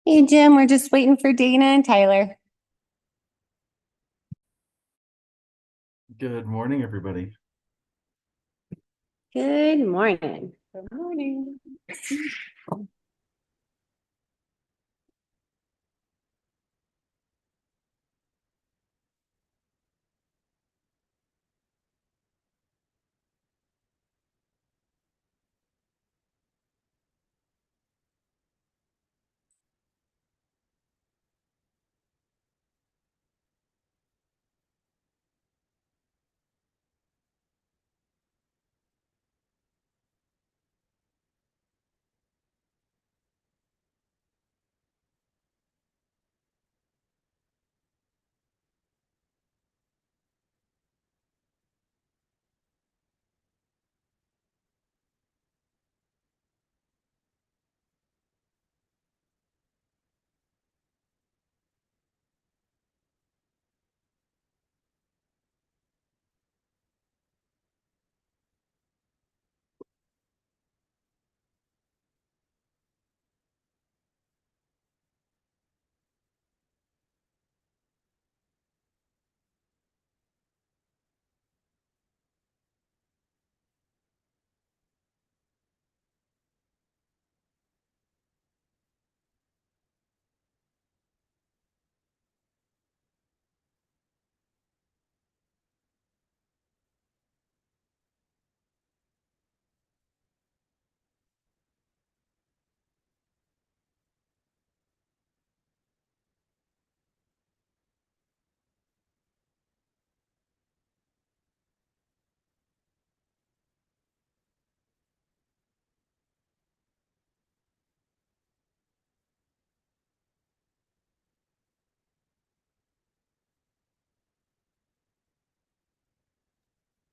Hey, Jim, we're just waiting for Dana and Tyler. Good morning, everybody. Good morning. Good morning.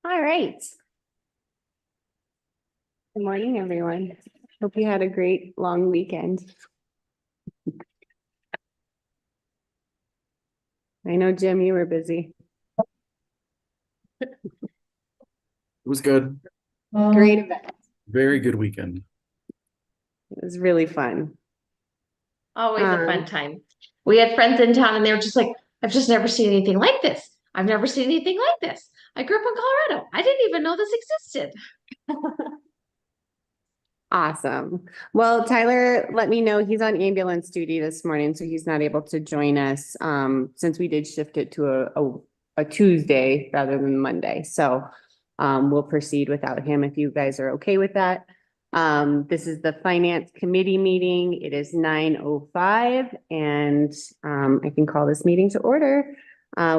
All right. Good morning, everyone. Hope you had a great long weekend. I know, Jim, you were busy. It was good. Great event. Very good weekend. It was really fun. Always a fun Um, time. We had friends in town and they were just like, I've just never seen anything like this. I've never seen anything like this. I grew up in Colorado. I didn't even know this existed. Awesome. Well, Tyler let me know he's on ambulance duty this morning, so he's not able to join us since we did shift it to a Tuesday rather than Monday. So we'll proceed without him if you guys are okay with that. This is the Finance Committee meeting. It is 9:05 and I can call this meeting to order.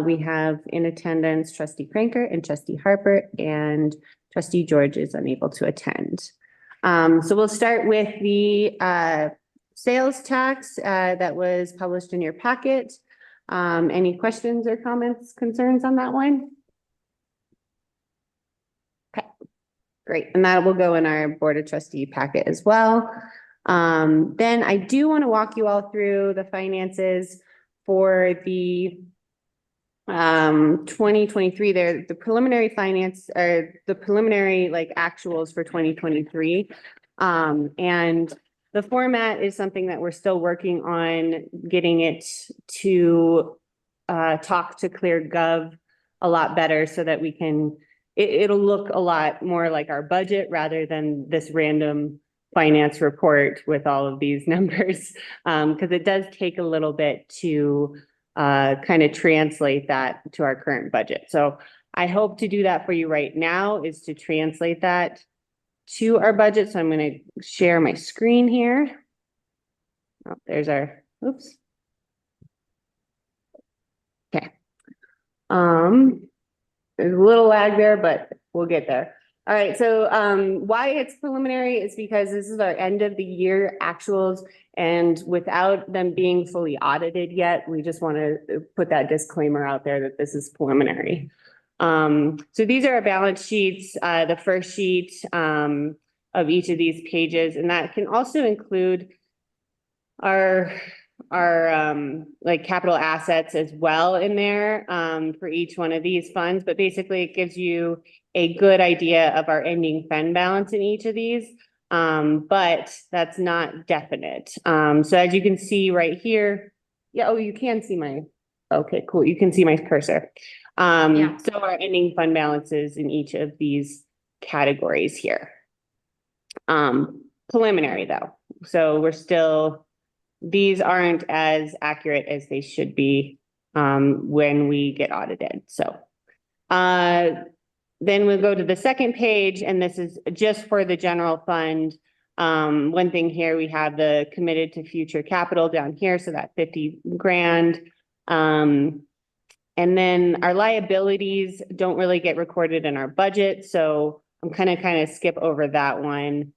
We have in attendance Trustee Cranker and Trustee Harper, and Trustee George is unable to attend. So we'll start with the sales tax that was published in your packet. Any questions or comments, concerns on that one? Okay, great. And that will go in our Board of Trustee packet as well. Then I do want to walk you all through the finances for the 2023 there, the preliminary finance or the preliminary like actuals for 2023. And the format is something that we're still working on getting it to talk to ClearGov a lot better so that we can, it'll look a lot more like our budget rather than this random finance report with all of these numbers. Because it does take a little bit to kind of translate that to our current budget. So I hope to do that for you right now is to translate that to our budget. So I'm going to share my screen here. Oh, there's our, oops. Okay. There's a little lag there, but we'll get there. All right, so why it's preliminary is because this is our end of the year actuals, and without them being fully audited yet, we just want to put that disclaimer out there that this is preliminary. So these are our balance sheets, the first sheet of each of these pages, and that can also include our like capital assets as well in there for each one of these funds, but basically it gives you a good idea of our ending fund balance in each of these. But that's not definite. So as you can see right here, yeah, oh, you can see my, okay, cool. You can see my cursor. Yeah. So our ending fund balances in each of these categories here. Preliminary though. So we're still, these aren't as accurate as they should be, when we get audited. So, then we'll go to the second page, and this is just for the general fund. One thing here, we have the committed to future capital down here, so that 50 grand. And then our liabilities don't really get recorded in our budget, so I'm kind of skip over that one.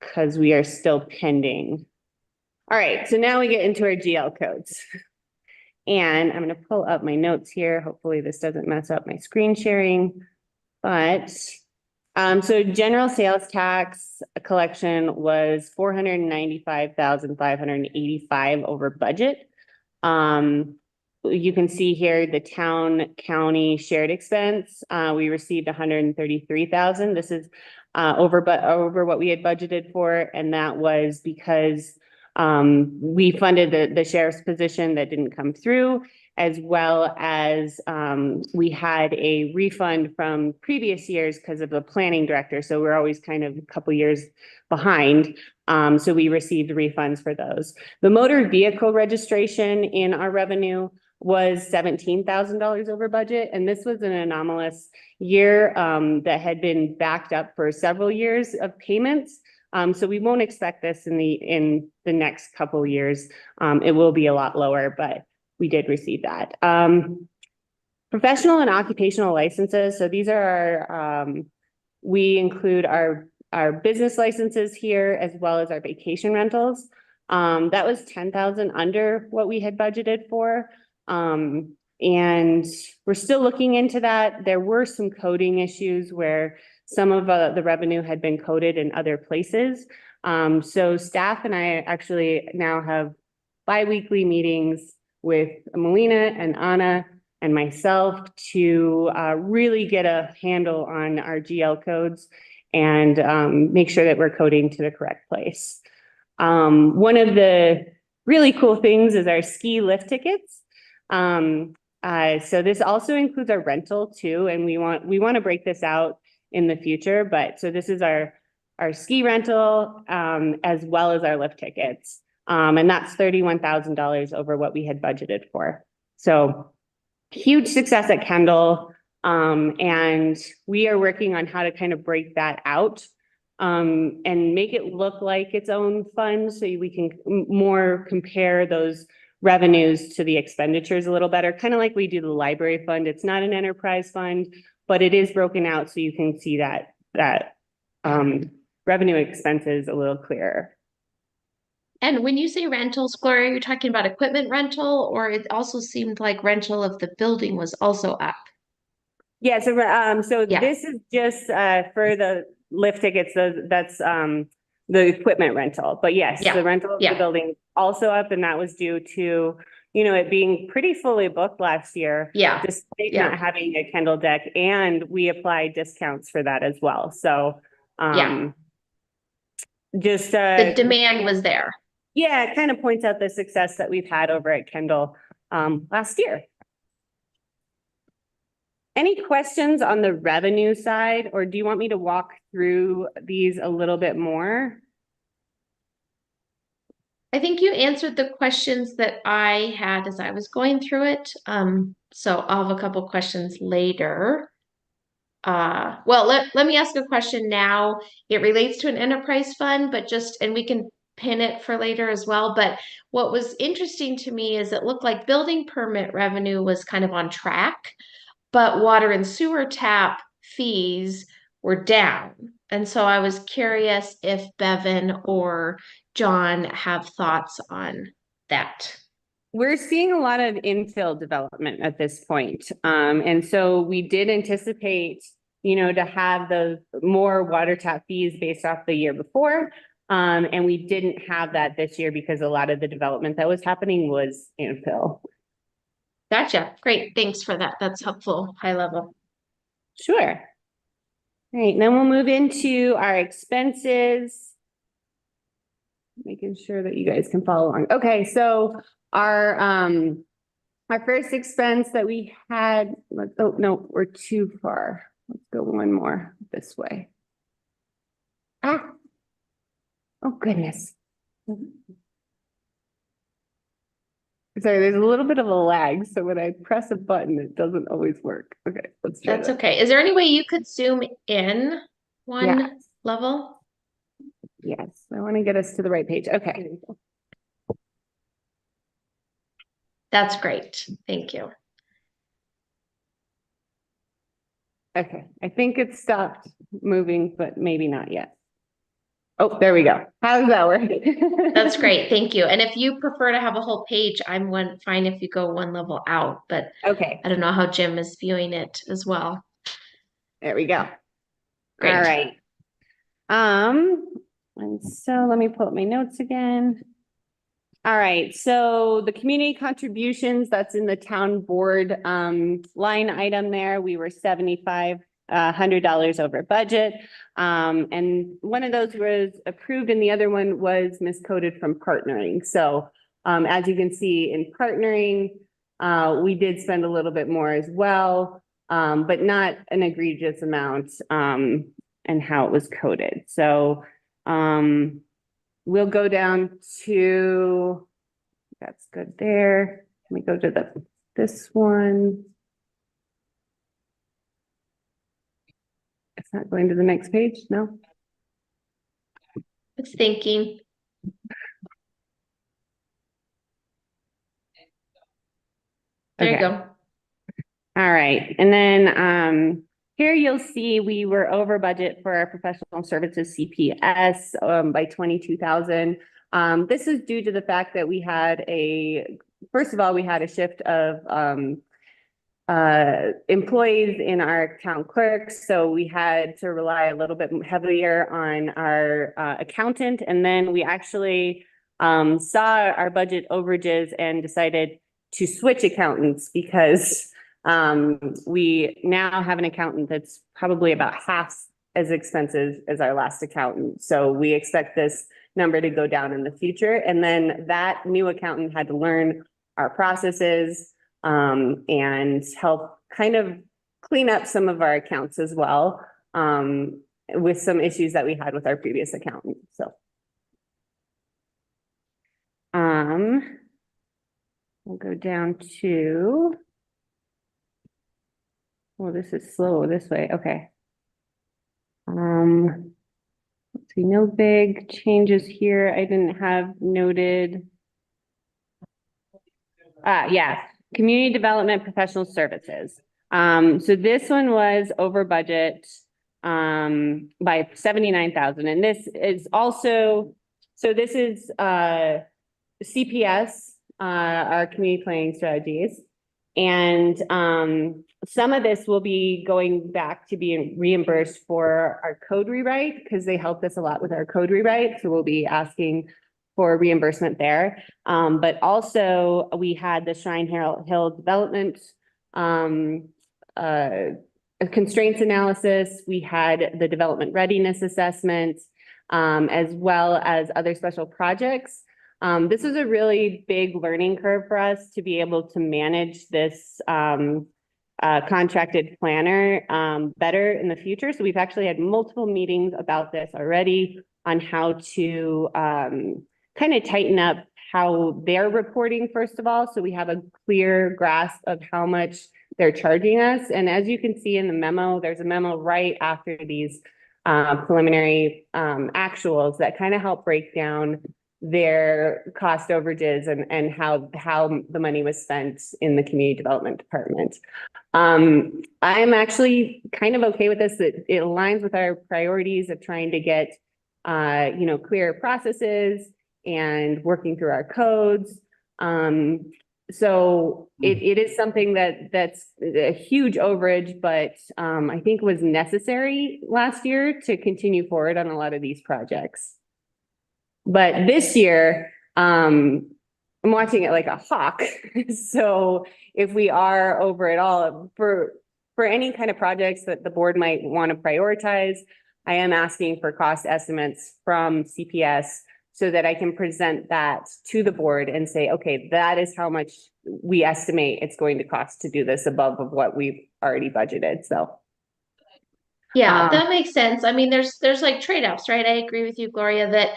Because we are still pending. All right, so now we get into our GL codes. And I'm going to pull up my notes here. Hopefully this doesn't mess up my screen sharing. But so general sales tax collection was 495,585 over budget. You can see here the town county shared expense. We received 133,000. This is over what we had budgeted for, and that was because we funded the sheriff's position that didn't come through, as well as we had a refund from previous years because of the planning director. So we're always kind of a couple years behind. So we received refunds for those. The motor vehicle registration in our revenue was $17,000 over budget. And this was an anomalous year that had been backed up for several years of payments. So we won't expect this in the next couple of years. It will be a lot lower, but we did receive that. Professional and occupational licenses. So these are our, we include our business licenses here as well as our vacation rentals. That was 10,000 under what we had budgeted for. And we're still looking into that. There were some coding issues where some of the revenue had been coded in other places. So staff and I actually now have bi-weekly meetings with Melina and Anna and myself to really get a handle on our GL codes and make sure that we're coding to the correct place. One of the really cool things is our ski lift tickets. So this also includes our rental too, and we want to break this out in the future. But so this is our ski rental as well as our lift tickets, and that's $31,000 over what we had budgeted for. So huge success at Kendall, and we are working on how to kind of break that out and make it look like its own fund, so we can more compare those revenues to the expenditures a little better, kind of like we do the library fund. It's not an enterprise fund, but it is broken out so you can see that revenue expenses a little clearer. And when you say rentals, Gloria, you're talking about equipment rental, or it also seemed like rental of the building was also up? Yeah, so Yeah. this is just for the lift tickets. That's the equipment rental. But yes, Yeah. the rental of the building also up, and that was due to, you know, it being pretty fully booked last year. Yeah. Despite not having a Kendall deck, and we applied discounts for that as well. So just the demand was there. Yeah, it kind of points out the success that we've had over at Kendall last year. Any questions on the revenue side, or do you want me to walk through these a little bit more? I think you answered the questions that I had as I was going through it. So I'll have a couple questions later. Well, let me ask a question now. It relates to an enterprise fund, but and we can pin it for later as well. But what was interesting to me is it looked like building permit revenue was kind of on track, but water and sewer tap fees were down. And so I was curious if Bevan or John have thoughts on that. We're seeing a lot of infill development at this point. And so we did anticipate, you know, to have those more water tap fees based off the year before. And we didn't have that this year because a lot of the development that was happening was infill. Gotcha. Great. Thanks for that. That's helpful. High level. Sure. All right, then we'll move into our expenses. Making sure that you guys can follow along. Okay, so our first expense that we had, oh, no, we're too far. Let's go one more this way. Ah. Oh, goodness. Sorry, there's a little bit of a lag, so when I press a button, it doesn't always work. Okay, let's try That's that. okay. Is there any way you could zoom in one Yeah. level? Yes, I want to get us to the right page. Okay. That's great. Thank you. Okay, I think it stopped moving, but maybe not yet. Oh, there we go. How does that work? That's great. Thank you. And if you prefer to have a whole page, fine if you go one level out, but Okay, I don't know how Jim is viewing it as well. there we go. All Great. right. And so let me pull up my notes again. All right, so the community contributions, that's in the town board line item there. We were $7,500 over budget. And one of those was approved and the other one was miscoded from partnering. So as you can see in partnering, we did spend a little bit more as well, but not an egregious amount and how it was coded. So we'll go down to, that's good there. Let me go to this one. It's not going to the next page, no? It's thinking. There you Okay. go. All right, and then here you'll see we were over budget for our professional services CPS by 22,000. This is due to the fact that we had first of all, we had a shift of employees in our town clerks, so we had to rely a little bit heavier on our accountant, and then we actually saw our budget overages and decided to switch accountants because we now have an accountant that's probably about half as expensive as our last accountant. So we expect this number to go down in the future. And then that new accountant had to learn our processes and help kind of clean up some of our accounts as well with some issues that we had with our previous accountant. So we'll go down to, well, this is slow this way. Okay. Let's see, no big changes here. I didn't have noted. Yeah, community development professional services. So this one was over budget by 79,000. And this is also, so this is CPS, our community planning strategies. And some of this will be going back to being reimbursed for our code rewrite because they helped us a lot with our code rewrite. So we'll be asking for reimbursement there. But also we had the Shrine Hill development constraints analysis. We had the development readiness assessment, as well as other special projects. This is a really big learning curve for us to be able to manage this contracted planner better in the future. So we've actually had multiple meetings about this already on how to kind of tighten up how they're reporting, first of all, so we have a clear grasp of how much they're charging us. And as you can see in the memo, there's a memo right after these preliminary actuals that kind of help break down their cost overages and how the money was spent in the community development department. I'm actually kind of okay with this. It aligns with our priorities of trying to get clear processes and working through our codes. So it is something that's a huge overage, but I think was necessary last year to continue forward on a lot of these projects. But this year, I'm watching it like a hawk. So if we are over at all, for for any kind of projects that the board might want to prioritize, I am asking for cost estimates from CPS so that I can present that to the board and say, okay, that is how much we estimate it's going to cost to do this above of what we've already budgeted. So. Yeah, that makes sense. I mean, there's like trade-offs, right? I agree with you, Gloria, that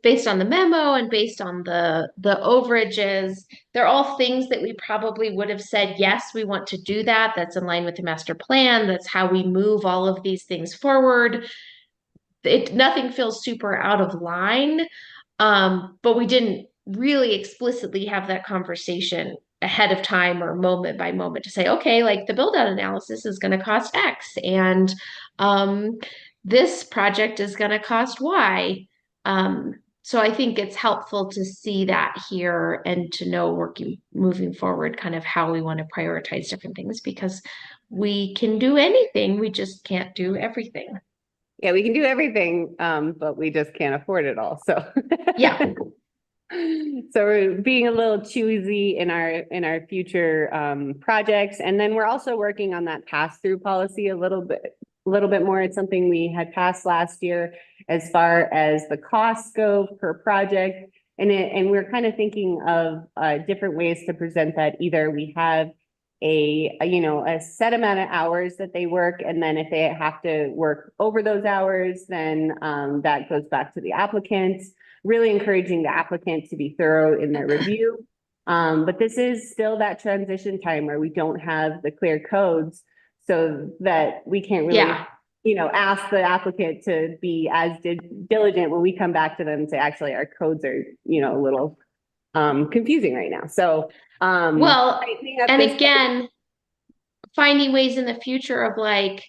based on the memo and based on the overages, they're all things that we probably would have said, yes, we want to do that. That's in line with the master plan. That's how we move all of these things forward. Nothing feels super out of line. But we didn't really explicitly have that conversation ahead of time or moment by moment to say, okay, like the build out analysis is going to cost X and this project is going to cost Y. So I think it's helpful to see that here and to know moving forward kind of how we want to prioritize different things because we can do anything, we just can't do everything. Yeah, we can do everything, but we just can't afford it all. So Yeah. So we're being a little choosy in our future projects. And then we're also working on that pass-through policy a little bit more. It's something we had passed last year as far as the costs go per project. And we're kind of thinking of different ways to present that. Either we have a set amount of hours that they work, and then if they have to work over those hours, then that goes back to the applicant, really encouraging the applicant to be thorough in their review. But this is still that transition time where we don't have the clear codes so that we can't really ask the applicant to be as diligent when we come back to them and say, actually, our codes are, a little confusing right now. So well, and again, finding ways in the future of like,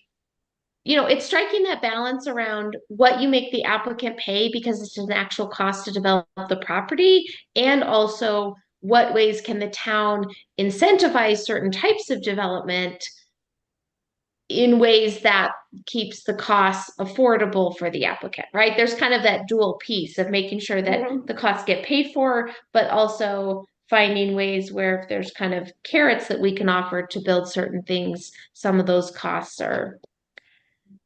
it's striking that balance around what you make the applicant pay because it's an actual cost to develop the property, and also what ways can the town incentivize certain types of development in ways that keeps the costs affordable for the applicant, right? There's kind of that dual piece of making sure that the costs get paid for, but also finding ways where if there's kind of carrots that we can offer to build certain things, some of those costs are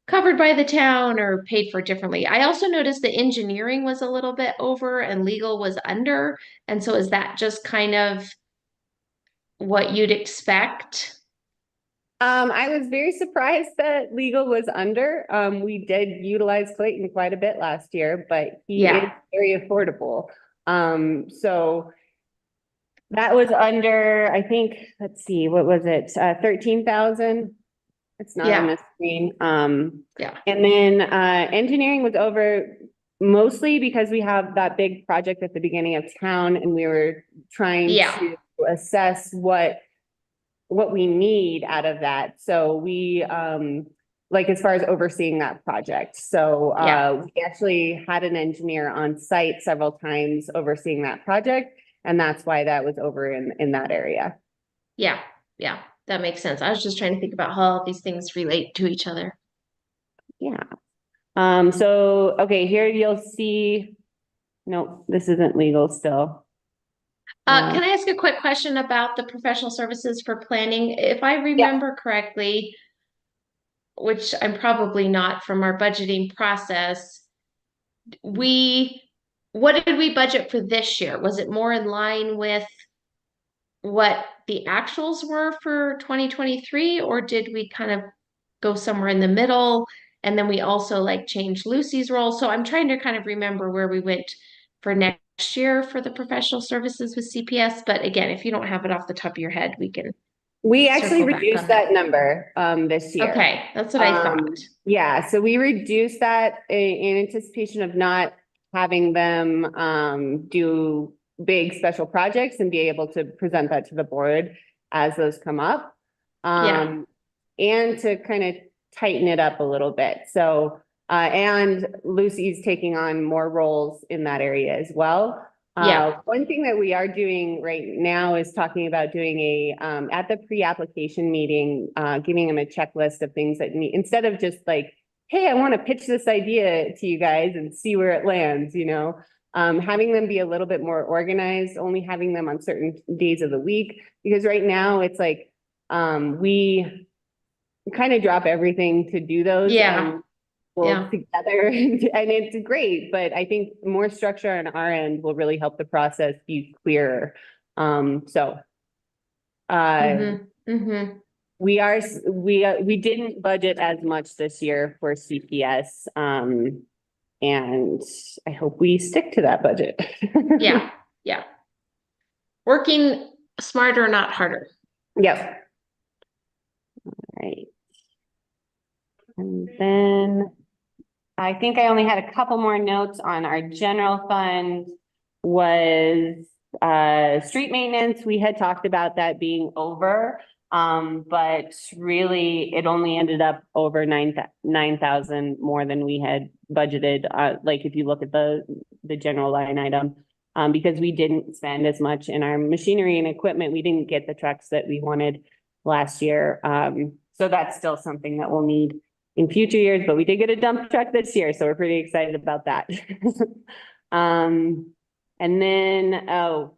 covered by the town or paid for differently. I also noticed the engineering was a little bit over and legal was under. And so is that just kind of what you'd expect? I was very surprised that legal was under. We did utilize Clayton quite a bit last year, but he is very affordable. So that was under, I think, let's see, what was it? 13,000. It's not on the screen. And then engineering was over mostly because we have that big project at the beginning of town, and we were trying to assess what we need out of that. So we like as far as overseeing that project. So we actually had an engineer on site several times overseeing that project, and that's why that was over in that area. Yeah. That makes sense. I was just trying to think about how all these things relate to each other. Yeah. So, okay, here you'll see, no, this isn't legal still. Can I ask a quick question about the professional services for planning? If I remember correctly, which I'm probably not from our budgeting process, what did we budget for this year? Was it more in line with what the actuals were for 2023, or did we kind of go somewhere in the middle? And then we also like changed Lucy's role. So I'm trying to kind of remember where we went for next year for the professional services with CPS. But again, if you don't have it off the top of your head, we actually reduced that number this year. Okay, that's what I thought. Yeah, so we reduced that in anticipation of not having them do big special projects and be able to present that to the board as those come up. And to kind of tighten it up a little bit. So, and Lucy's taking on more roles in that area as well. One thing that we are doing right now is talking about doing at the pre-application meeting, giving them a checklist of things that need, instead of just like, hey, I want to pitch this idea to you guys and see where it lands, having them be a little bit more organized, only having them on certain days of the week, because right now it's like, we kind of drop everything to do those. Yeah. Work Yeah. together and it's great, but I think more structure on our end will really help the process be clearer. So Mm-hmm. we didn't budget as much this year for CPS. And I hope we stick to that budget. Yeah. Yeah. Working smarter, not harder. Yep. Right. And then I think I only had a couple more notes on our general fund was street maintenance. We had talked about that being over. But really it only ended up over 9,000 more than we had budgeted. Like if you look at the general line item, because we didn't spend as much in our machinery and equipment. We didn't get the trucks that we wanted last year. So that's still something that we'll need in future years, but we did get a dump truck this year, so we're pretty excited about that. And then,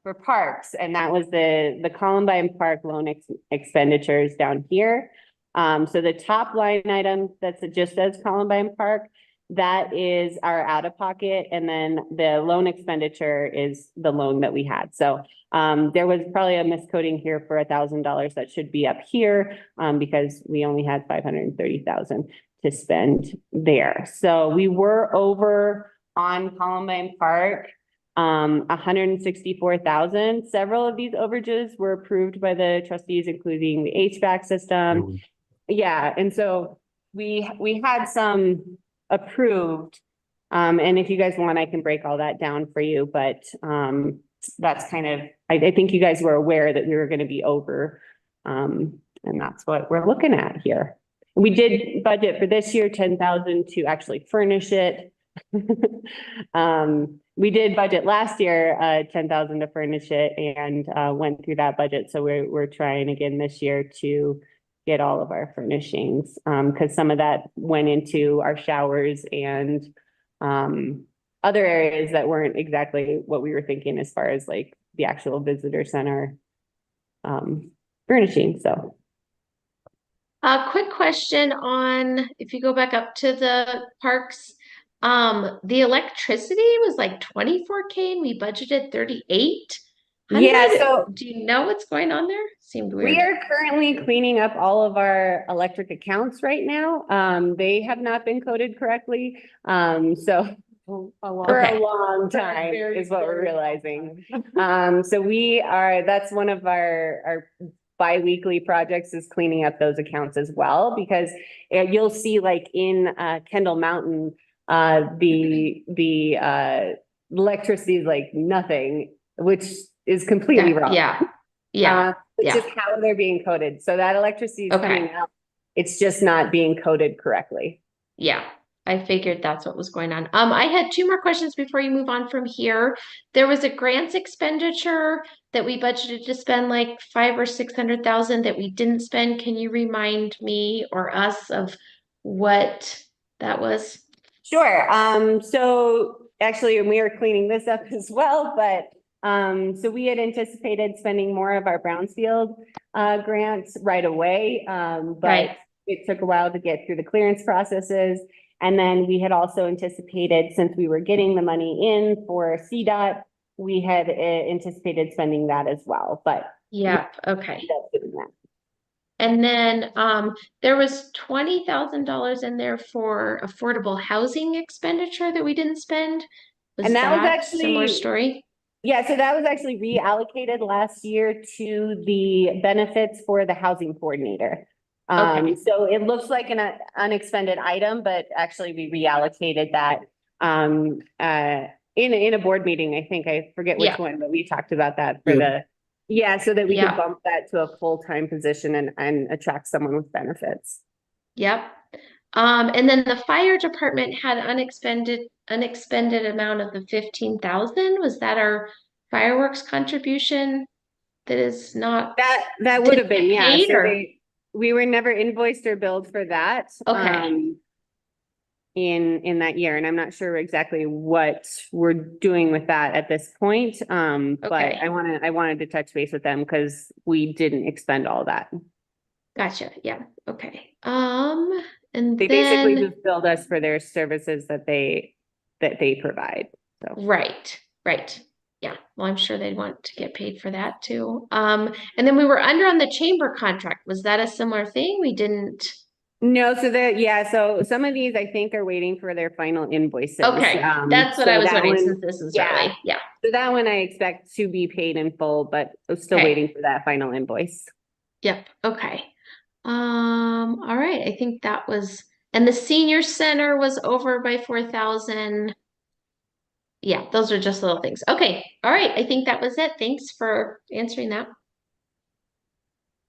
for parks, and that was the Columbine Park loan expenditures down here. So the top line item that's just says Columbine Park, that is our out of pocket, and then the loan expenditure is the loan that we had. So there was probably a miscoding here for $1,000 that should be up here, because we only had 530,000 to spend there. So we were over on Columbine Park, 164,000. Several of these overages were approved by the trustees, including the HVAC system. Yeah, and so we had some approved. And if you guys want, I can break all that down for you, but that's kind of, I think you guys were aware that we were going to be over. And that's what we're looking at here. We did budget for this year 10,000 to actually furnish it. We did budget last year 10,000 to furnish it, and went through that budget. So we're trying again this year to get all of our furnishings, because some of that went into our showers and other areas that weren't exactly what we were thinking as far as like the actual visitor center furnishing. So A quick question on, if you go back up to the parks, the electricity was like 24K and we budgeted 38. yeah, so do you know what's going on there? Seemed weird. we are currently cleaning up all of our electric accounts right now. They have not been coded correctly. So for a long time is what we're realizing. So that's one of our bi-weekly projects is cleaning up those accounts as well, because you'll see like in Kendall Mountain, the electricity is like nothing, which is completely wrong. Yeah. It's just how they're being coded. So that electricity is coming out. It's just not being coded correctly. Yeah. I figured that's what was going on. I had two more questions before you move on from here. There was a grants expenditure that we budgeted to spend like 500,000 or 600,000 that we didn't spend. Can you remind me or us of what that was? Sure. So actually, we are cleaning this up as well, but so we had anticipated spending more of our Brownsfield grants right away, but it took a while to get through the clearance processes. And then we had also anticipated, since we were getting the money in for CDOT, we had anticipated spending that as well, but okay. And then there was $20,000 in there for affordable housing expenditure that we didn't spend. And that was actually a similar story? Yeah, so that was actually reallocated last year to the benefits for the housing coordinator. So it looks like an unexpended item, but actually we reallocated that in a board meeting. I think, I forget which one, but we talked about that for so that we could bump that to a full-time position and attract someone with benefits. Yep. And then the fire department had unexpended amount of the 15,000. Was that our fireworks contribution? That is not that would have been so we were never invoiced or billed for that in that year, and I'm not sure exactly what we're doing with that at this point. But I wanted to touch base with them because we didn't expend all that. Gotcha. Yeah. Okay. And They basically then, just billed us for their services that they provide. So, right, right. Yeah. Well, I'm sure they'd want to get paid for that too. And then we were under on the chamber contract. Was that a similar thing? We didn't. no, so so some of these I think are waiting for their final invoices. Okay, that's what I So was that wondering one, since this is yeah. early. Yeah. So that one I expect to be paid in full, but I'm still Okay. waiting for that final invoice. Yep. Okay. All right. I think that was, and the senior center was over by 4,000. Yeah, those are just little things. Okay. All right. I think that was it. Thanks for answering that.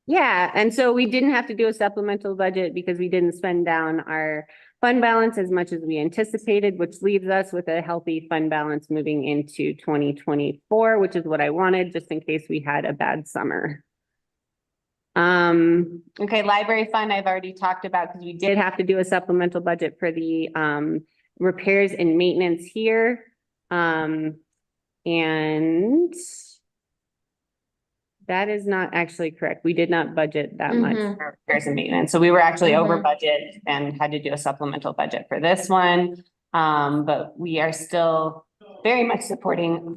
Yeah, and so we didn't have to do a supplemental budget because we didn't spend down our fund balance as much as we anticipated, which leaves us with a healthy fund balance moving into 2024, which is what I wanted, just in case we had a bad summer. Okay, library fund, I've already talked about because we did have to do a supplemental budget for the repairs and maintenance here. And that is not actually correct. We did not budget that much Mhm. for repairs and maintenance. So we were actually over Mhm. budget and had to do a supplemental budget for this one. But we are still very much supporting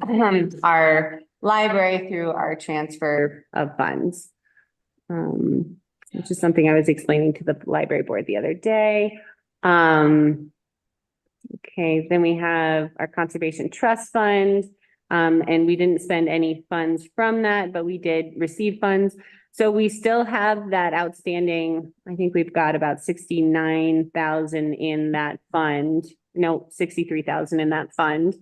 our library through our transfer of funds. Which is something I was explaining to the library board the other day. Okay, then we have our conservation trust fund. And we didn't spend any funds from that, but we did receive funds. So we still have that outstanding. I think we've got about 69,000 in that fund. No, 63,000 in that fund.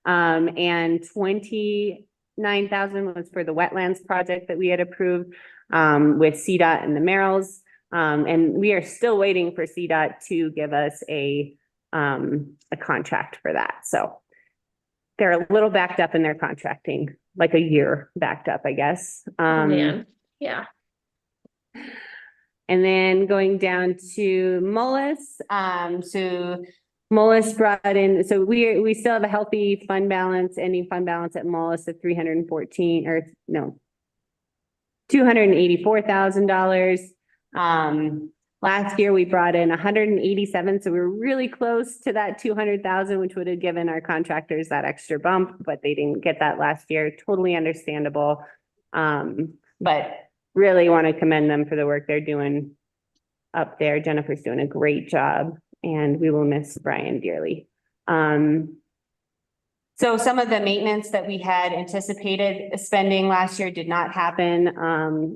And 29,000 was for the wetlands project that we had approved with CDOT and the Merrills. And we are still waiting for CDOT to give us a contract for that. So they're a little backed up in their contracting, like a year backed up, I guess. Oh, man. Yeah. And then going down to Mullis, so Mullis brought in, so we still have a healthy fund balance, ending fund balance at Mullis of 314, or no, $284,000. Last year we brought in 187, so we were really close to that 200,000, which would have given our contractors that extra bump, but they didn't get that last year. Totally understandable. But really want to commend them for the work they're doing up there. Jennifer's doing a great job, and we will miss Brian dearly. So some of the maintenance that we had anticipated spending last year did not happen.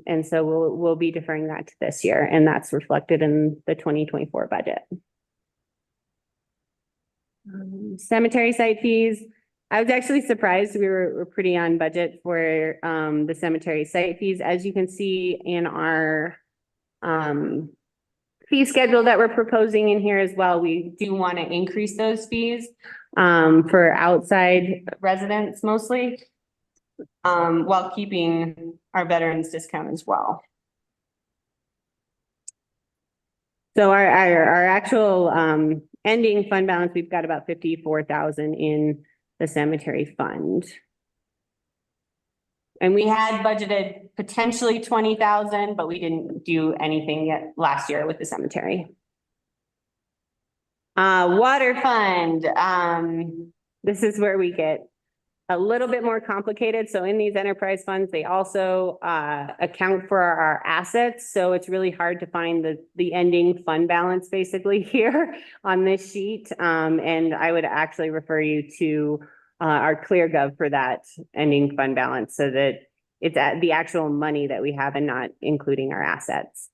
And so we'll be deferring that to this year, and that's reflected in the 2024 budget. Cemetery site fees. I was actually surprised we were pretty on budget for the cemetery site fees. As you can see in our fee schedule that we're proposing in here as well, we do want to increase those fees for outside residents mostly, while keeping our veterans discount as well. So our actual ending fund balance, we've got about 54,000 in the cemetery fund. And we had budgeted potentially 20,000, but we didn't do anything yet last year with the cemetery. Water fund. This is where we get a little bit more complicated. So in these enterprise funds, they also account for our assets. So it's really hard to find the ending fund balance basically here on this sheet. And I would actually refer you to our ClearGov for that ending fund balance so that it's at the actual money that we have and not including our assets.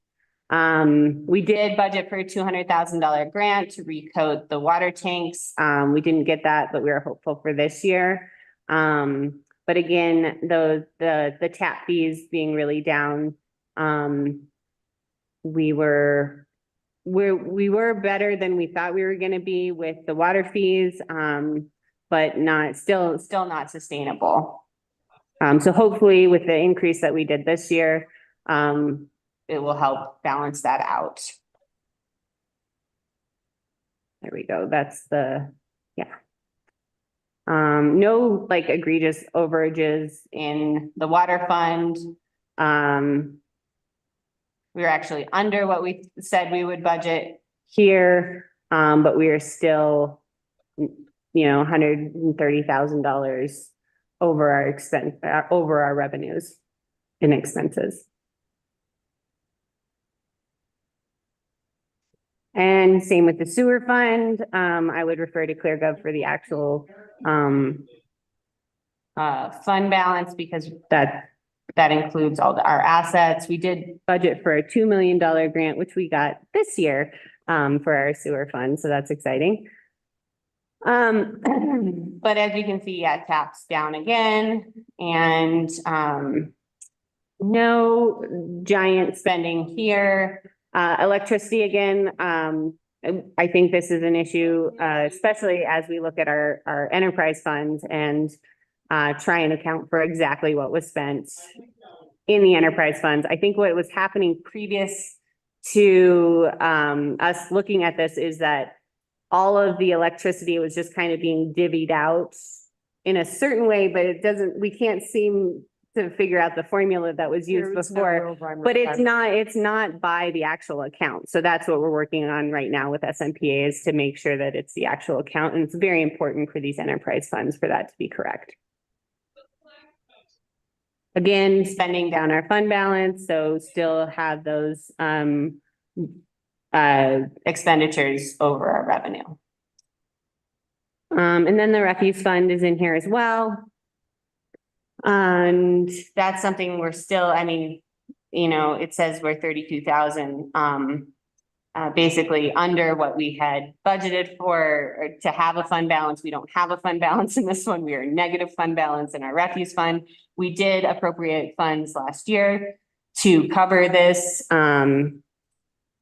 We did budget for a $200,000 grant to recoat the water tanks. We didn't get that, but we were hopeful for this year. But again, the tap fees being really down, we were better than we thought we were going to be with the water fees, but still not sustainable. So hopefully with the increase that we did this year, it will help balance that out. There we go. That's yeah. No like egregious overages in the water fund. we were actually under what we said we would budget here. But we are still, $130,000 over our expense, over our revenues and expenses. And same with the sewer fund. I would refer to ClearGov for the actual, fund balance because that includes all our assets. We did budget for a $2 million grant, which we got this year, for our sewer fund. So that's exciting. But as you can see, yeah, taps down again and, no giant spending here. Electricity again, I think this is an issue, especially as we look at our enterprise funds and try and account for exactly what was spent in the enterprise funds. I think what was happening previous to us looking at this is that all of the electricity was just kind of being divvied out in a certain way, but we can't seem to figure out the formula that was used before, but it's not by the actual account. So that's what we're working on right now with SMPA is to make sure that it's the actual account. And it's very important for these enterprise funds for that to be correct. Again, spending down our fund balance. So still have those, expenditures over our revenue. And then the refuse fund is in here as well. And that's something we're still, it says we're 32,000, basically under what we had budgeted for to have a fund balance. We don't have a fund balance in this one. We are negative fund balance in our refuse fund. We did appropriate funds last year to cover this,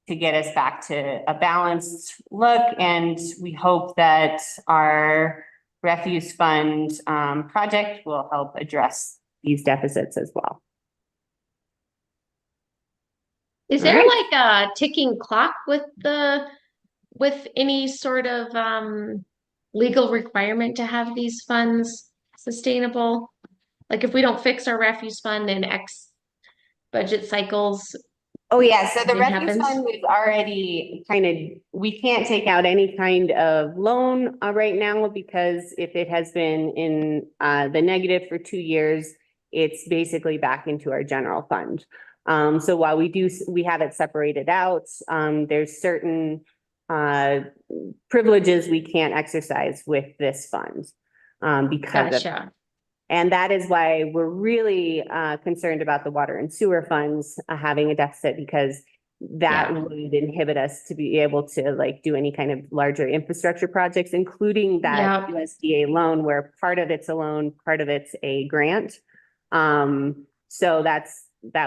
to get us back to a balanced look. And we hope that our refuse fund project will help address these deficits as well. Is there like a ticking clock with any sort of legal requirement to have these funds sustainable? Like if we don't fix our refuse fund in X budget cycles. Oh yeah, so the refuse happens? fund is already we can't take out any kind of loan right now because if it has been in the negative for 2 years, it's basically back into our general fund. So while we have it separated out, there's certain privileges we can't exercise with this fund because of Gotcha. And that is why we're really concerned about the water and sewer funds having a deficit because that would inhibit us to be able to do any kind of larger infrastructure projects, including that USDA loan where part of it's a loan, part of it's a grant. So that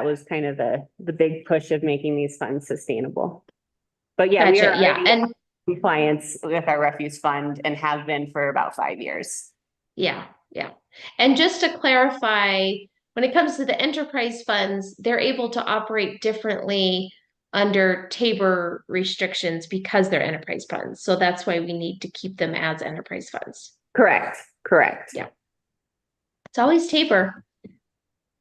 was kind of the big push of making these funds sustainable. But yeah, we are already in compliance with our refuse fund and have been for about 5 years. Yeah. And just to clarify, when it comes to the enterprise funds, they're able to operate differently under Tabor restrictions because they're enterprise funds. So that's why we need to keep them as enterprise funds. Correct. Yeah. It's always Tabor.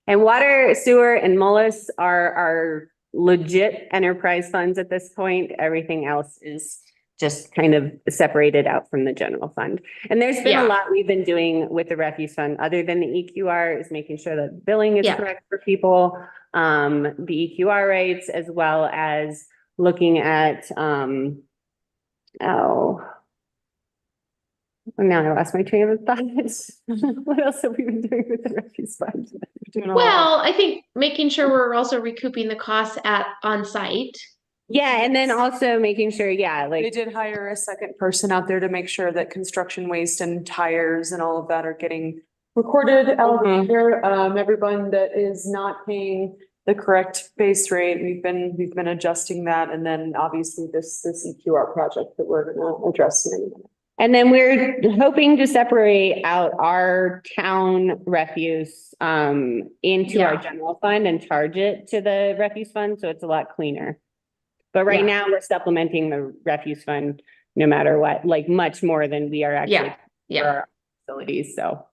And water, sewer, and MULUS are legit enterprise funds at this point. Everything else is just kind of separated out from the general fund. And there's been a lot we've been doing with the refuse fund other than the EQR is making sure that billing is correct for people, the EQR rates, as well as looking at, now I lost my train of thought. What else have we been doing with the refuse fund? Well, I think making sure we're also recouping the costs on site. Yeah, and then also making sure, They did hire a second person out there to make sure that construction waste and tires and all of that are getting recorded out there. Everyone that is not paying the correct base rate, we've been adjusting that. And then obviously this EQR project that we're gonna address in a minute. And then we're hoping to separate out our town refuse into our general fund and charge it to the refuse fund, so it's a lot cleaner. But right now we're supplementing the refuse fund no matter what, much more than we are actually for our facilities. So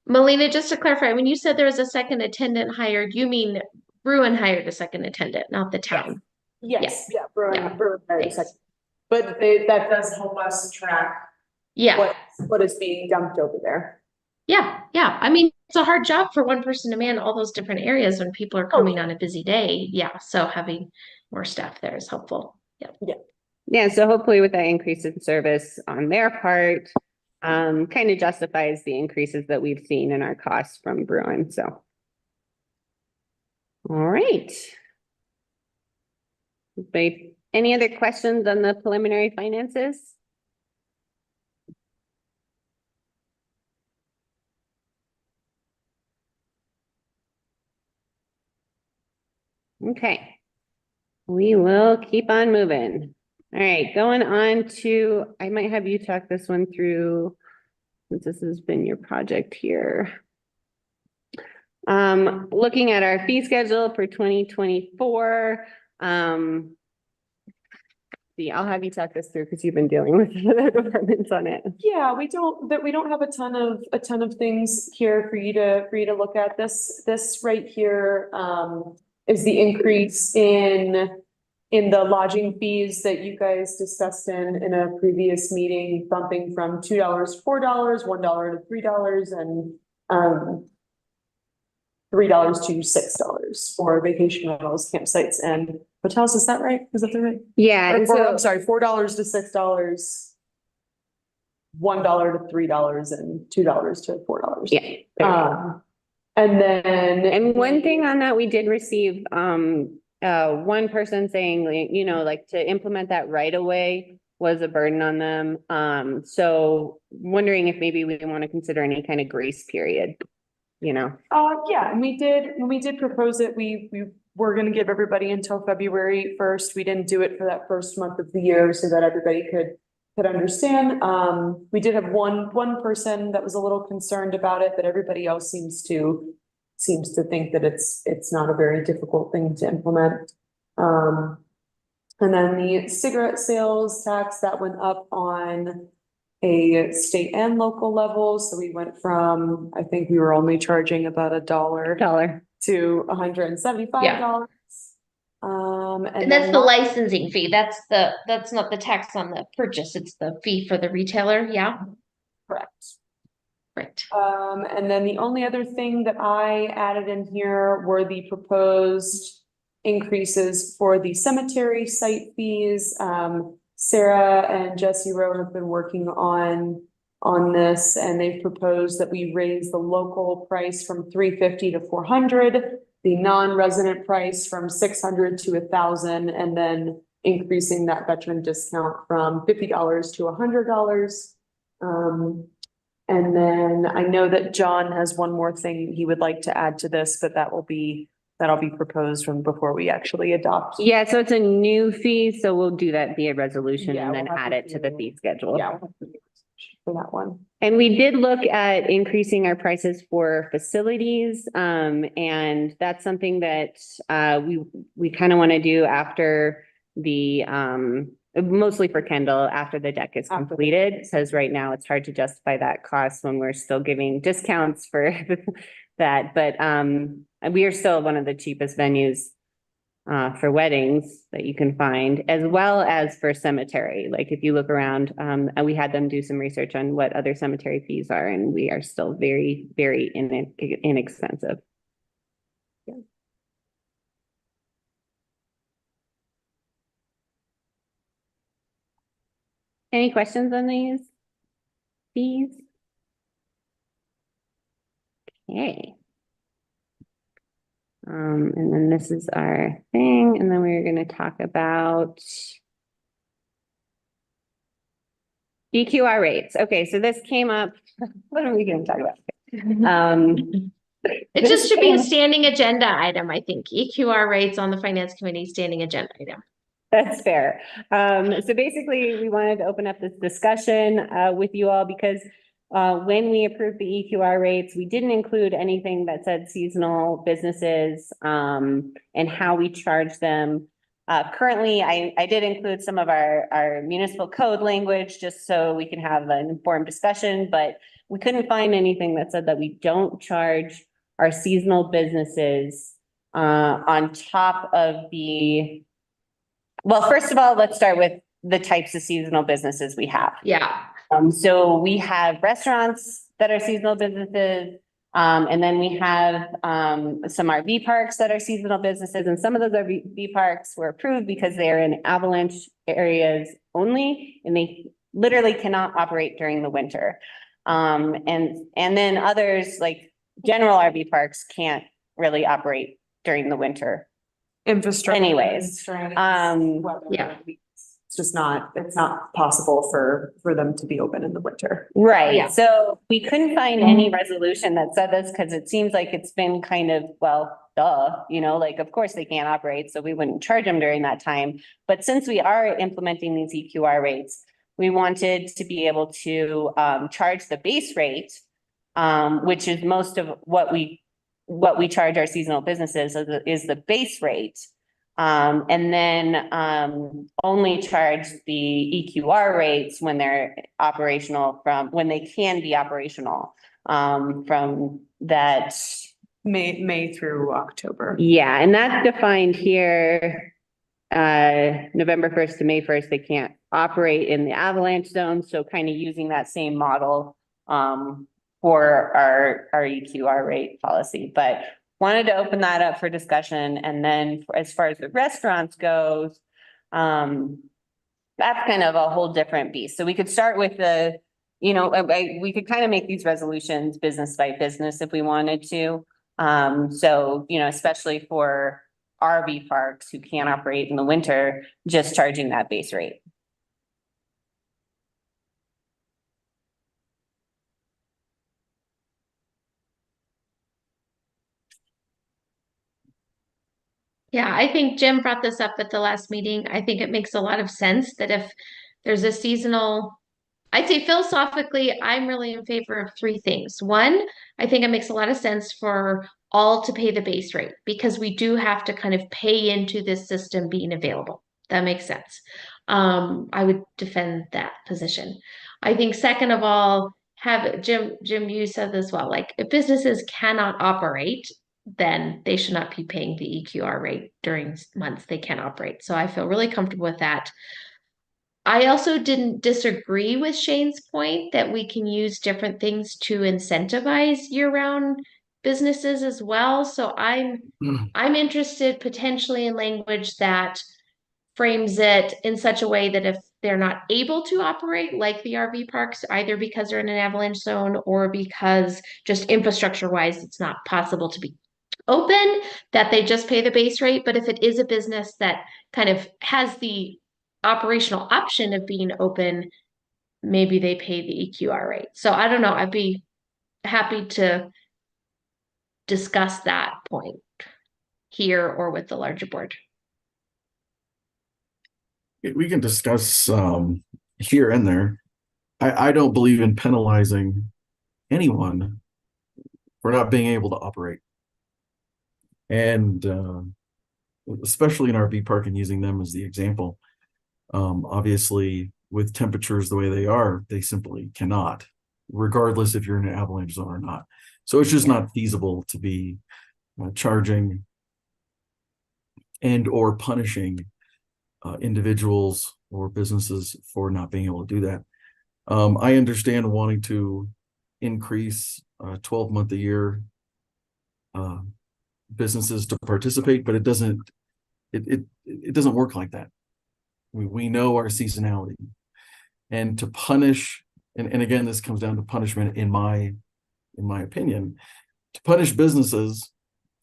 Melina, just to clarify, when you said there was a second attendant hired, you mean Bruin hired a second attendant, not the town. Yes, yeah, Yeah. Thanks. But that does help us track Yeah, what is being dumped over there. yeah. I mean, it's a hard job for one person to man all those different areas when people are coming on a busy day. Yeah, so having more staff there is helpful. Yeah. Yeah, so hopefully with that increase in service on their part, kind of justifies the increases that we've seen in our costs from Bruin, so. All right. Any other questions on the preliminary finances? Okay. We will keep on moving. All right, going on to, I might have you talk this one through, since this has been your project here. Looking at our fee schedule for 2024, I'll have you talk this through because you've been dealing with the departments on it. Yeah, we don't have a ton of things here for you to look at. This right here is the increase in the lodging fees that you guys discussed in a previous meeting, bumping from $2 to $4, $1 to $3, and $3 to $6 for vacation rentals, campsites, and hotels. Is that right? Is that the right? Yeah, and so I'm sorry, $4 to $6, $1 to $3, and $2 to $4. yeah. And then. And one thing on that, we did receive, one person saying, like, you know, like to implement that right away was a burden on them. So wondering if maybe we want to consider any kind of grace period, you know? Yeah, and when we did propose it, we were gonna give everybody until February 1st. We didn't do it for that first month of the year so that everybody could understand. We did have one person that was a little concerned about it, but everybody else seems to think that it's not a very difficult thing to implement. And then the cigarette sales tax that went up on a state and local level. So we went from, I think we were only charging about $1 to $175. And that's the licensing fee. That's not the tax on the purchase. It's the fee for the retailer. Yeah. Correct. Right. And then the only other thing that I added in here were the proposed increases for the cemetery site fees. Sarah and Jesse Rowe have been working on this, and they've proposed that we raise the local price from $350 to $400, the non-resident price from $600 to $1,000, and then increasing that veteran discount from $50 to $100. And then I know that John has one more thing he would like to add to this, but that'll be proposed from before we actually adopt. Yeah, so it's a new fee, so we'll do that via resolution Yeah, and then we'll have add to it to the do- fee schedule. Yeah, we'll have to do for that one. And we did look at increasing our prices for facilities, and that's something that we kind of want to do after the mostly for Kendall after the deck is After the- completed, because right now it's hard to justify that cost when we're still giving discounts for that. But we are still one of the cheapest venues for weddings that you can find, as well as for cemetery. Like if you look around, and we had them do some research on what other cemetery fees are, and we are still very, very inexpensive. Yeah. Any questions on these fees? Okay. And then this is our thing, and then we're going to talk about EQR rates. Okay, so this came up. What are we going to talk about? It just should be a standing agenda item, I think. EQR rates on the finance committee standing agenda item. That's fair. So basically, we wanted to open up this discussion with you all because when we approved the EQR rates, we didn't include anything that said seasonal businesses and how we charge them. Currently, I did include some of our municipal code language just so we can have an informed discussion, but we couldn't find anything that said that we don't charge our seasonal businesses on top of well, first of all, let's start with the types of seasonal businesses we have. Yeah, So we have restaurants that are seasonal businesses. And then we have, some RV parks that are seasonal businesses, and some of those RV parks were approved because they are in avalanche areas only, and they literally cannot operate during the winter. And then others, like general RV parks, can't really operate during the winter. Infrastructure. Anyways, weather. Yeah. It's just it's not possible for them to be open in the winter. Right, Yeah. so we couldn't find any resolution that said this, because it seems like it's been kind of, well, duh, like, of course they can't operate, so we wouldn't charge them during that time. But since we are implementing these EQR rates, we wanted to be able to charge the base rate, which is most of what we charge our seasonal businesses is the base rate. And then only charge the EQR rates when they're operational when they can be operational from that. May through October. Yeah, and that's defined here. November 1st to May 1st, they can't operate in the avalanche zone. So kind of using that same model for our EQR rate policy, but wanted to open that up for discussion. And then as far as the restaurants goes, that's kind of a whole different beast. So we could start with we could kind of make these resolutions business by business if we wanted to. So, especially for RV parks who can't operate in the winter, just charging that base rate. yeah, I think Jim brought this up at the last meeting. I think it makes a lot of sense that if there's a seasonal, I'd say philosophically, I'm really in favor of three things. One, I think it makes a lot of sense for all to pay the base rate, because we do have to kind of pay into this system being available. That makes sense. I would defend that position. I think second of all, Jim, you said this well, like if businesses cannot operate, then they should not be paying the EQR rate during months they can't operate. So I feel really comfortable with that. I also didn't disagree with Shane's point that we can use different things to incentivize year-round businesses as well. So I'm interested potentially in language that frames it in such a way that if they're not able to operate like the RV parks, either because they're in an avalanche zone or because just infrastructure wise it's not possible to be open, that they just pay the base rate. But if it is a business that kind of has the operational option of being open, maybe they pay the EQR rate. So I don't know. I'd be happy to discuss that point here or with the larger board. We can discuss here and there. I don't believe in penalizing anyone for not being able to operate. And especially in RV park, and using them as the example. Obviously, with temperatures the way they are, they simply cannot, regardless if you're in an avalanche zone or not. So it's just not feasible to be charging and or punishing individuals or businesses for not being able to do that. I understand wanting to increase 12-month a year businesses to participate, but it doesn't work like that. We know our seasonality, and to punish, and again, this comes down to punishment in my opinion, to punish businesses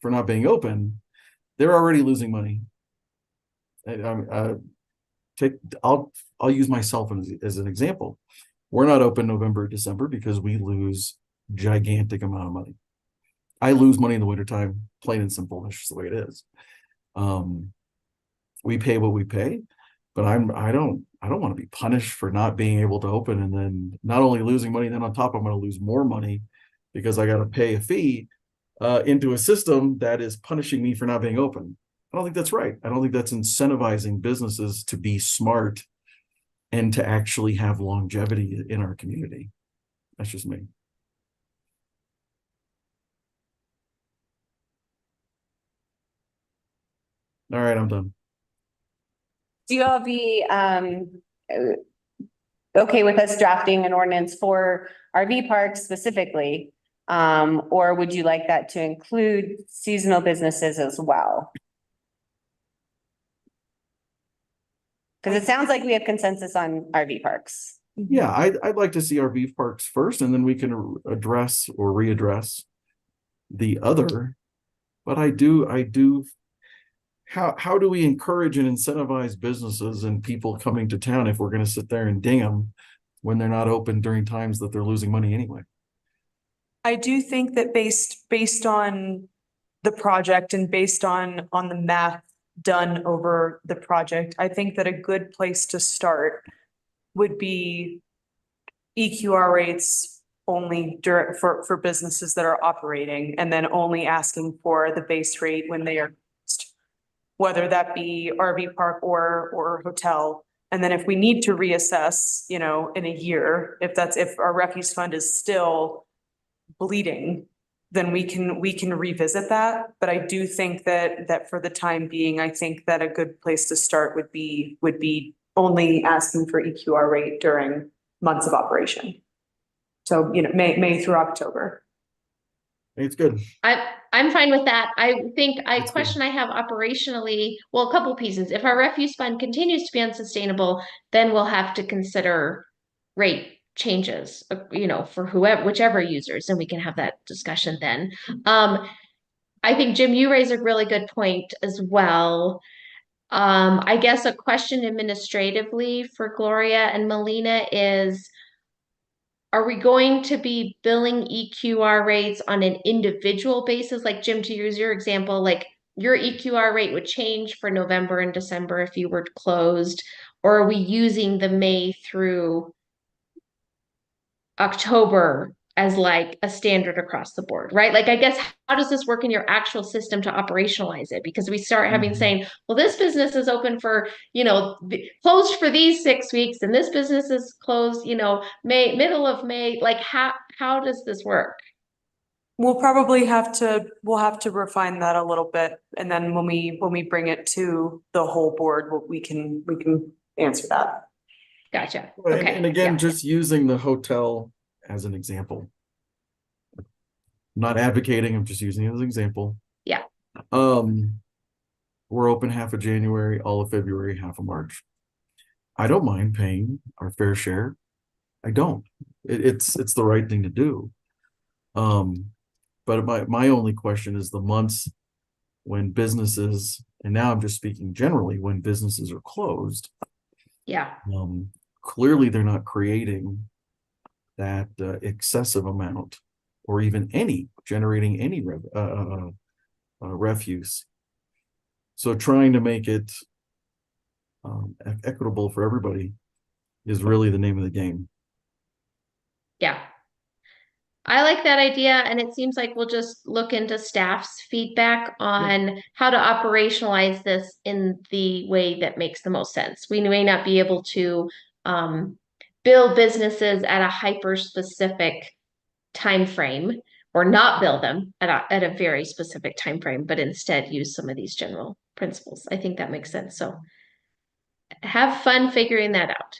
for not being open, they're already losing money. I'll use myself as an example. We're not open November, December because we lose gigantic amount of money. I lose money in the wintertime, plain and simple. That's just the way it is. We pay what we pay, but I don't want to be punished for not being able to open, and then not only losing money, then on top I'm going to lose more money because I got to pay a fee into a system that is punishing me for not being open. I don't think that's right. I don't think that's incentivizing businesses to be smart and to actually have longevity in our community. That's just me. All right, I'm done. Do you all be, okay with us drafting an ordinance for RV parks specifically? Or would you like that to include seasonal businesses as well? Because it sounds like we have consensus on RV parks. Yeah, I'd like to see RV parks first, and then we can address or readdress the other. But I do. How do we encourage and incentivize businesses and people coming to town if we're going to sit there and ding them when they're not open during times that they're losing money anyway? I do think that based on the project and based on the math done over the project, I think that a good place to start would be EQR rates only for businesses that are operating, and then only asking for the base rate when they are closed, whether that be RV park or hotel. And then if we need to reassess, you know, in a year, if our refuse fund is still bleeding, then we can revisit that. But I do think that for the time being, I think that a good place to start would be only asking for EQR rate during months of operation. So, you know, May through October. It's good. I'm fine with that. I think That's good. question I have operationally, well, a couple pieces. If our refuse fund continues to be unsustainable, then we'll have to consider rate changes, you know, for whichever users, and we can have that discussion then. I think Jim, you raise a really good point as well. I guess a question administratively for Gloria and Melina is, are we going to be billing EQR rates on an individual basis? Like Jim, to use your example, like your EQR rate would change for November and December if you were closed, or are we using the May through October as like a standard across the board, right? Like, I guess, how does this work in your actual system to operationalize it? Because we start having saying, well, this business is open for, you know, closed for these 6 weeks, and this business is closed, you know, middle of May. Like, how does this work? We'll have to refine that a little bit. And then when we bring it to the whole board, we can answer that. Gotcha. And, Okay. and again, Yeah. just using the hotel as an example. I'm not advocating, I'm just using it as an example. Yeah. We're open half of January, all of February, half of March. I don't mind paying our fair share. I don't. It's the right thing to do. But my only question is the months when businesses, and now I'm just speaking generally, when businesses are closed. Yeah. Clearly they're not creating that excessive amount, or even generating any refuse. So trying to make it equitable for everybody is really the name of the game. Yeah. I like that idea, and it seems like we'll just look into staff's feedback on how to operationalize this in the way that makes the most sense. We may not be able to bill businesses at a hyper-specific time frame, or not bill them at a very specific time frame, but instead use some of these general principles. I think that makes sense. So have fun figuring that out.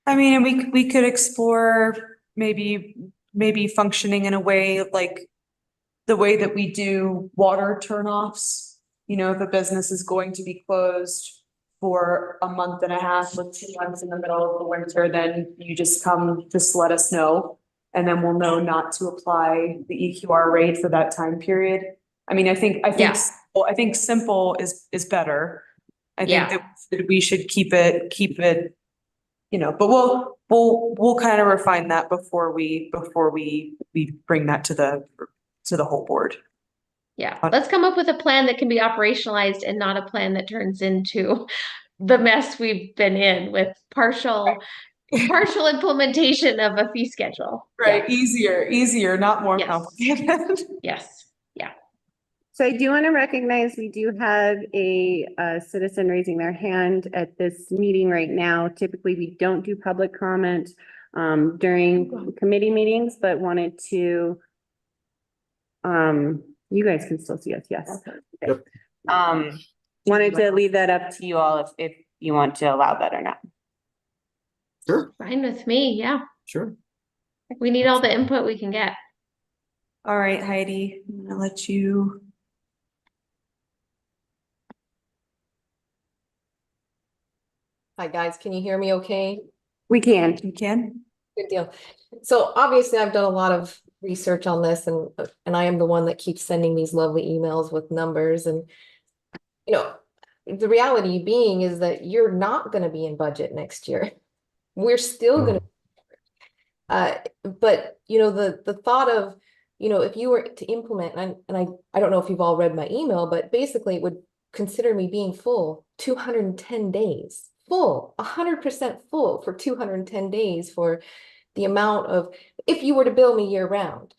I mean, and we could explore maybe functioning in a way like the way that we do water turnoffs. You know, if a business is going to be closed for a month and a half or 2 months in the middle of the winter, then you just let us know. And then we'll know not to apply the EQR rate for that time period. I mean, I think simple is better. I think that we should keep it, you know, but we'll kind of refine that before we bring that to the whole board. Yeah, let's come up with a plan that can be operationalized and not a plan that turns into the mess we've been in with partial implementation of a fee schedule. Right, Yeah. easier, not more complicated. Yes, yeah. So I do want to recognize we do have a citizen raising their hand at this meeting right now. Typically, we don't do public comment during committee meetings, but wanted to, you guys can still see us, yes. Yep. wanted to leave that up to you all if you want to allow that or not. Sure, Fine with me, yeah. sure. We need all the input we can get. All right, Heidi, I'm gonna let you. Hi, guys. Can you hear me okay? We can. You can. Good deal. So obviously I've done a lot of research on this and I am the one that keeps sending these lovely emails with numbers and you know, the reality being is that you're not going to be in budget next year. We're still going to but you know the thought of if you were to implement and I don't know if you've all read my email, but basically it would consider me being full 210 days. Full, 100% full for 210 days for the amount of, if you were to bill me year round.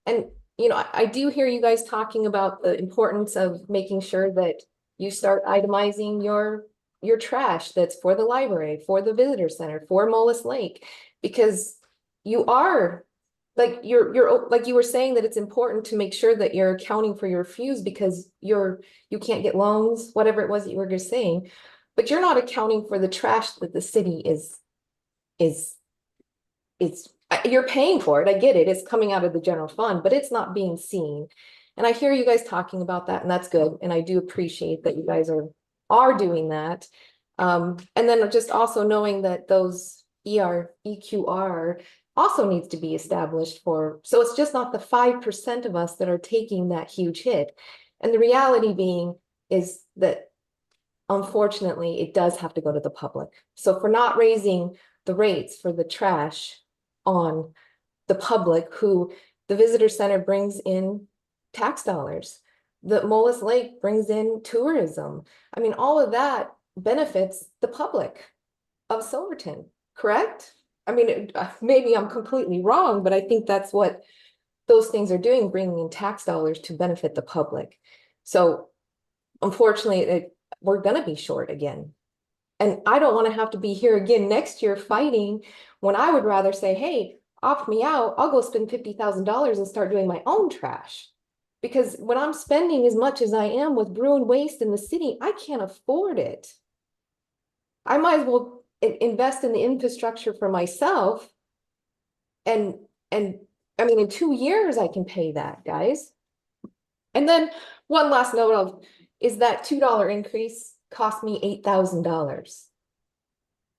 And, I do hear you guys talking about the importance of making sure that you start itemizing your trash that's for the library, for the visitor center, for Mullis Lake, because you are, like you're like you were saying that it's important to make sure that you're accounting for your refuse because you can't get loans, whatever it was that you were just saying. But you're not accounting for the trash that the city is you're paying for it. I get it. It's coming out of the general fund, but it's not being seen. And I hear you guys talking about that, and that's good. And I do appreciate that you guys are doing that. And then just also knowing that those EQR also needs to be established so it's just not the 5% of us that are taking that huge hit. And the reality being is that unfortunately, it does have to go to the public. So if we're not raising the rates for the trash on the public, who the visitor center brings in tax dollars, the Mullis Lake brings in tourism. I mean, all of that benefits the public of Silverton, correct? I mean, maybe I'm completely wrong, but I think that's what those things are doing, bringing in tax dollars to benefit the public. So unfortunately, we're going to be short again. And I don't want to have to be here again next year fighting when I would rather say, hey, opt me out. I'll go spend $50,000 and start doing my own trash. Because when I'm spending as much as I am with Bruin Waste in the city, I can't afford it. I might as well invest in the infrastructure for myself. And I mean, in 2 years, I can pay that, guys. And then one last note is that $2 increase cost me $8,000.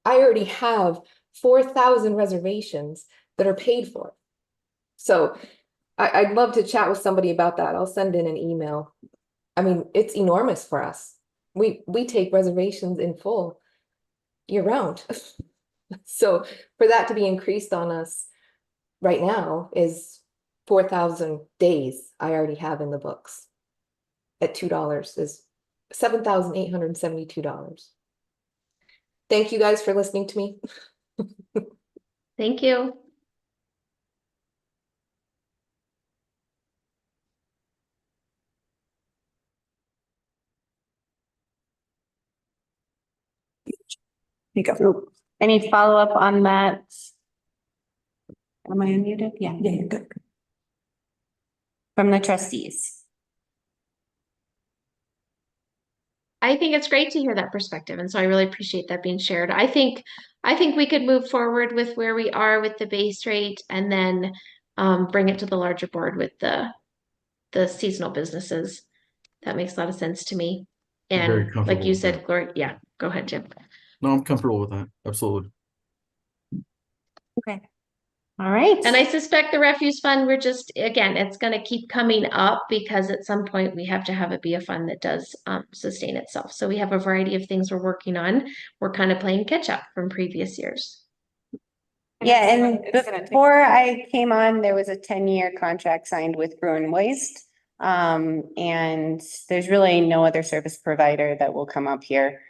I already have 4,000 reservations that are paid for. So I'd love to chat with somebody about that. I'll send in an email. I mean, it's enormous for us. We take reservations in full year round. So for that to be increased on us right now is 4,000 days I already have in the books. At $2 is $7,872. Thank you guys for listening to me. Thank you. You go. Any follow-up on that? Am I unmuted? Yeah. Yeah, you're good. From the trustees. I think it's great to hear that perspective. And so I really appreciate that being shared. I think we could move forward with where we are with the base rate and then bring it to the larger board with the seasonal businesses. That makes a lot of sense to me. I'm very And like comfortable you with said, that. Gloria, yeah, go ahead, Jim. No, I'm comfortable with that. Absolutely. Okay. All right. And I suspect the refuse fund, again, it's going to keep coming up because at some point we have to have it be a fund that does sustain itself. So we have a variety of things we're working on. We're kind of playing catch up from previous years. Yeah, and before I came on, there was a 10-year contract signed with Bruin Waste. And there's really no other service provider that will come up here.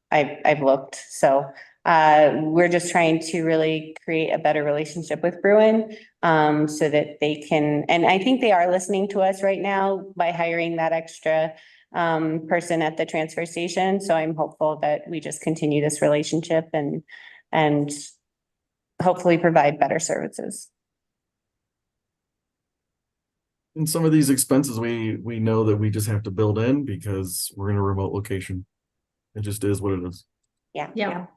I've looked, so we're just trying to really create a better relationship with Bruin, so that they can, and I think they are listening to us right now by hiring that extra person at the transfer station. So I'm hopeful that we just continue this relationship and hopefully provide better services. And some of these expenses, we know that we just have to build in because we're in a remote location. It just is what it is. Yeah. Yep.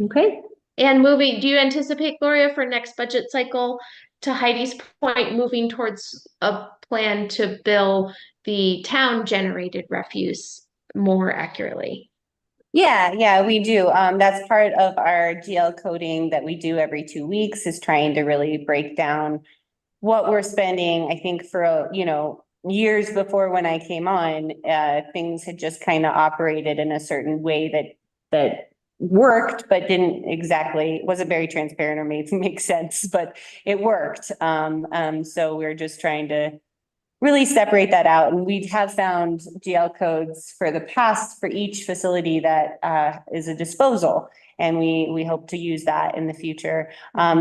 Okay. And moving, do you anticipate, Gloria, for next budget cycle, to Heidi's point, moving towards a plan to bill the town generated refuse more accurately? Yeah, we do. That's part of our GL coding that we do every 2 weeks, is trying to really break down what we're spending. I think for, years before when I came on, things had just kind of operated in a certain way that worked, but wasn't very transparent or made make sense, but it worked. So we're just trying to really separate that out. And we have found GL codes for the past for each facility that is a disposal. And we hope to use that in the future.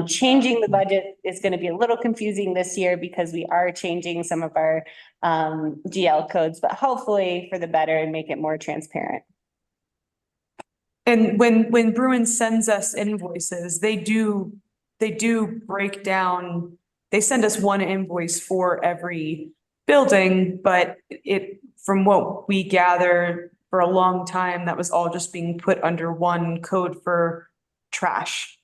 Changing the budget is going to be a little confusing this year because we are changing some of our GL codes, but hopefully for the better and make it more transparent. And when Bruin sends us invoices, they do break down, they send us one invoice for every building, but from what we gather for a long time, that was all just being put under one code for trash,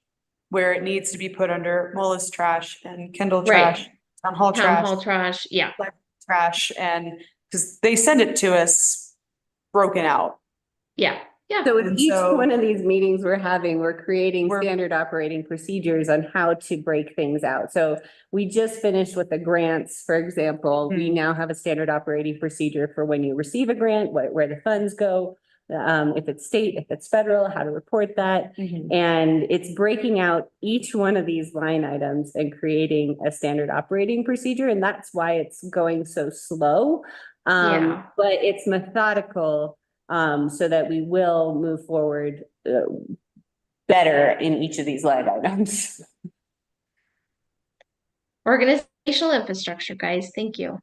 where it needs to be put under Mullis trash and Kendall trash, town hall Trash, yeah. trash, and because they send it to us broken out. Yeah. So with And each so- one of these meetings we're having, we're creating We're- standard operating procedures on how to break things out. So we just finished with the grants, for example. We now have a standard operating procedure for when you receive a grant, where the funds go, if it's state, if it's federal, how to report that. And it's breaking out each one of these line items and creating a standard operating procedure. And that's why it's going so slow. Yeah. But it's methodical. So that we will move forward better in each of these line items. Organizational infrastructure, guys. Thank you.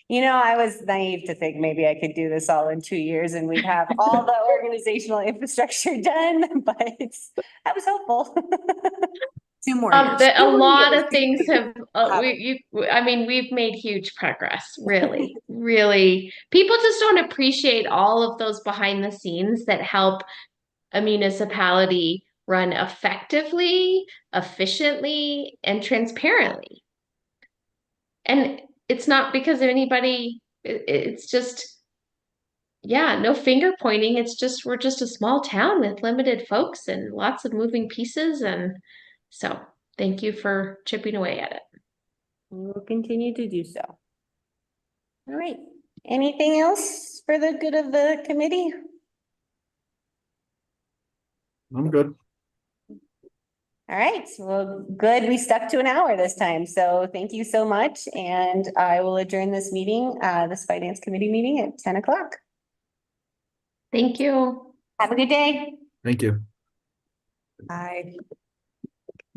I was naive to think maybe I could do this all in 2 years and we'd have all the organizational infrastructure done, but I was hopeful. 2 more years. A lot of things have, we've made huge progress, really, really. People just don't appreciate all of those behind the scenes that help a municipality run effectively, efficiently, and transparently. And it's not because of anybody, it's just, no finger pointing. It's just, we're just a small town with limited folks and lots of moving pieces. And so thank you for chipping away at it. We'll continue to do so. All right. Anything else for the good of the committee? I'm good. All right. Well, good. We stuck to an hour this time. So thank you so much. And I will adjourn this meeting, this finance committee meeting at 10 o'clock. Thank you. Have a good day. Thank you. Bye.